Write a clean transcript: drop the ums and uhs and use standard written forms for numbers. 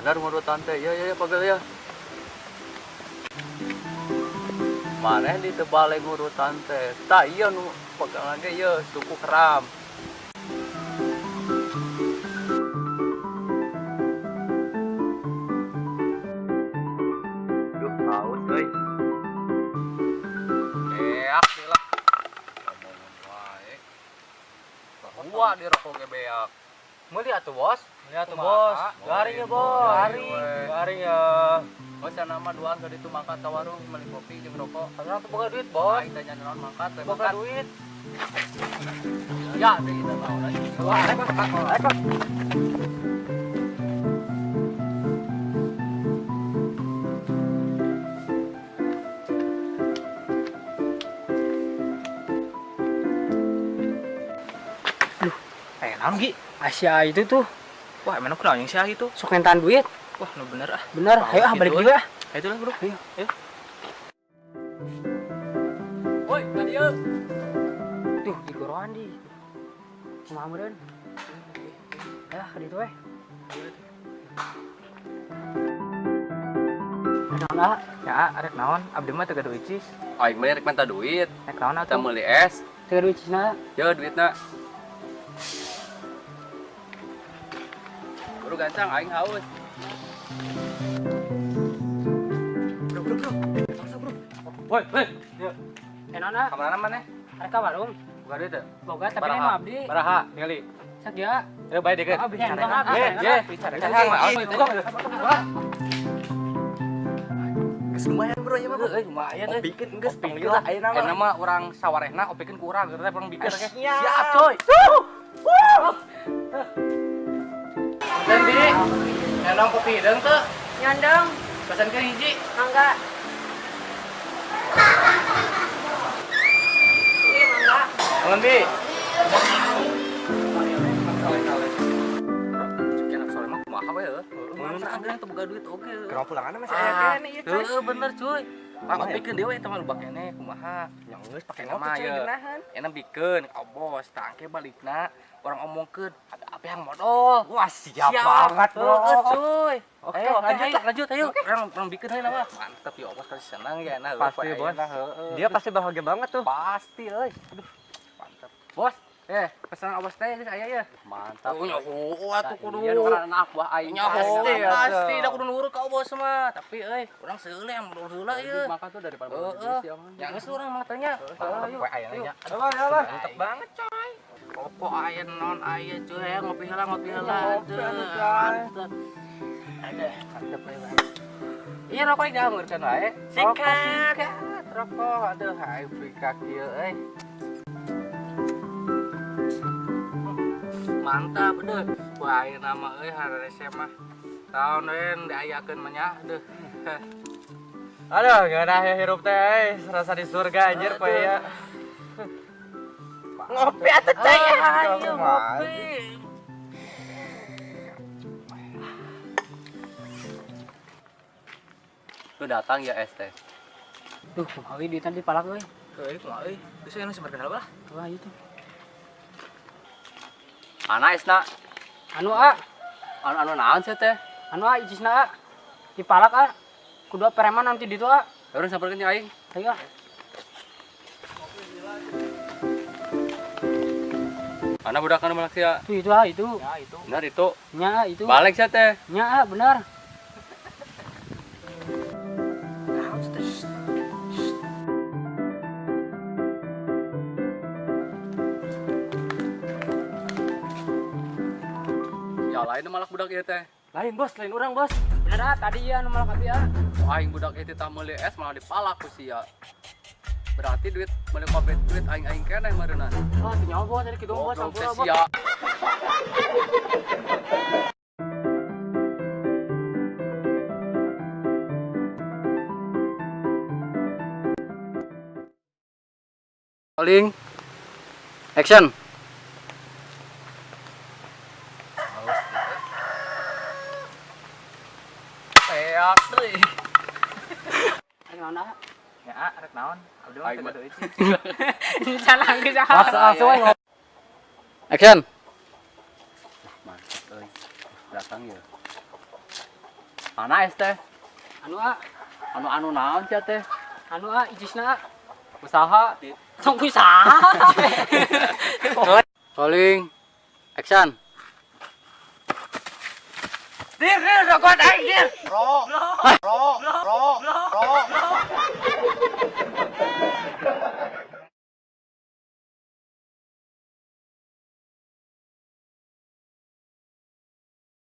bener ngurutan teh. Ya pegel ya. Maneh di tebale ngurutan teh. Tah ieu nu pegangan ge ieu suku keram. Duh, haus euy. Beak deui lah. Ngomong wae. Bahwa di rokok ge beak. Meuli atuh, Bos. Ya tuh bos, garing ya bos, garing ya. Bos sana mah duaan ke ditu mangkat ka warung meuli kopi jeung rokok. Sekarang tuh boga duit bos, Aing tanya naon mangkat, boga duit. Ya, deui kita tahu lagi. Wah, rekod. Naon Gi? Asia itu tuh, Wah, emang kenal yang sia itu? sok nentan duit. Wah, nu bener ah. Bener, ayo ah balik gitu, dulu ah. Ayo tuh lah, Bro. Ayo. Woi, ka dieu. Tuh, di goroan di. Kumaha meureun? Ya, ka ditu we. Naon ah? Ya, arek naon? Abdi mah teu gaduh icis. Aing mah rek minta duit. Rek naon Kita atuh? meuli es. Teu duit cisna. Ya duitna. Bro gancang aing haus. Woi, woi. Naon ah? Kamana mana? Arek ka warung. Buka duit teu? Boga tapi lain mah abdi. Baraha, ningali. Sak ya. Ya bae dikeun. Ah, bisa entong ah. Ye, bicara kan naon itu? Geus lumayan bro ya mah. Lumayan euy. Bikin geus tong Opikeun lah, lila ayeuna mah. Enak mah urang sawarehna opikeun ku urang, gereh urang bikin ge. Siap coy. Dan di enong kopi hideung teu? Nyandong, Pesan ke hiji. mangga. Ini mangga. Nuhun Bi. Cekenak sore mah kumaha we heuh. Mun ada teu boga duit oge. Kenapa pulanganna masih Ah, aya kene ieu coy. heueuh bener cuy. Pak bikeun deui eta mah loba keneh kumaha. Yang geus pake Nama ngopi coy ya. geunahan. Enak bikeun ka bos, tangke balikna orang omongkeun ada apa yang modal. Wah, siap banget, Bro. Cuy. Oke, Ayo, lanjut, lanjut ayo. Orang bikeun heula mah. Mantep ya, bos kasih senang ya nah. Pasti, Bos. Dia pasti bahagia banget tuh. Pasti euy. Aduh, mantep. Bos, pesan abos teh geus aya ya. Mantap. Atuh kudu. Anak buah aing. Pasti da kudu nurut ka bos mah. Tapi euy, urang seule yang nurut heula ieu. Maka tuh daripada yang geus urang mah tanya. Ayo, Ayo. mantep banget coy. Rokok aya non aya cuy, ngopi heula Mantep. Mantep euy. Iya rokok dianggeurkeun wae. Sikat. Rokok aduh hayu pika kieu euy. Mantap aduh. Wah, ieu nama euy harese mah. Taon we diayakeun mah nya aduh. Aduh, gimana ya hirup teh, serasa di surga anjir poe ya. Ngopi atuh cai. Ayo ngopi. Lu datang ya es teh. Duh, kumaha we duitan di palak euy. Euy, kumaha euy? Geus anu seberkenal lah. Wah, itu. Mana esna? Anu ah, Anu naon sih teh? anu ah icisna ah. Di palak ah. Kudu preman nanti ditu ah. Urang sampeurkeun nya aing. Ayo ah. Mana budak anu malak sia? Tuh itu ah itu. Ya, itu. Bener itu. Nya ah, itu. Balik sia teh. Nya ah, benar. Ya lain malak budak ieu teh. Lain bos, lain orang bos. Bener ah, tadi ya anu malak abi ah. Aing budak ieu teh meuli es malah dipalak ku sia. Berarti duit meuli kopi duit aing keneh meureunna. Oh, teu nyawa bos, tadi kitu bos, Goblok teh sampura bos. sia. Rolling. Action. Teak deui. Ayo naon ah. Ya, arek naon? Abdi mah Aing teu mah. gaduh icis. Salah geus ah. Langsung we Action. Mantap euy. Datang ya. Mana es teh? Anu Anu naon sia teh? ijisna Usaha. tong usaha. Rolling. Action. Dir, rokok aing, dir. Ro.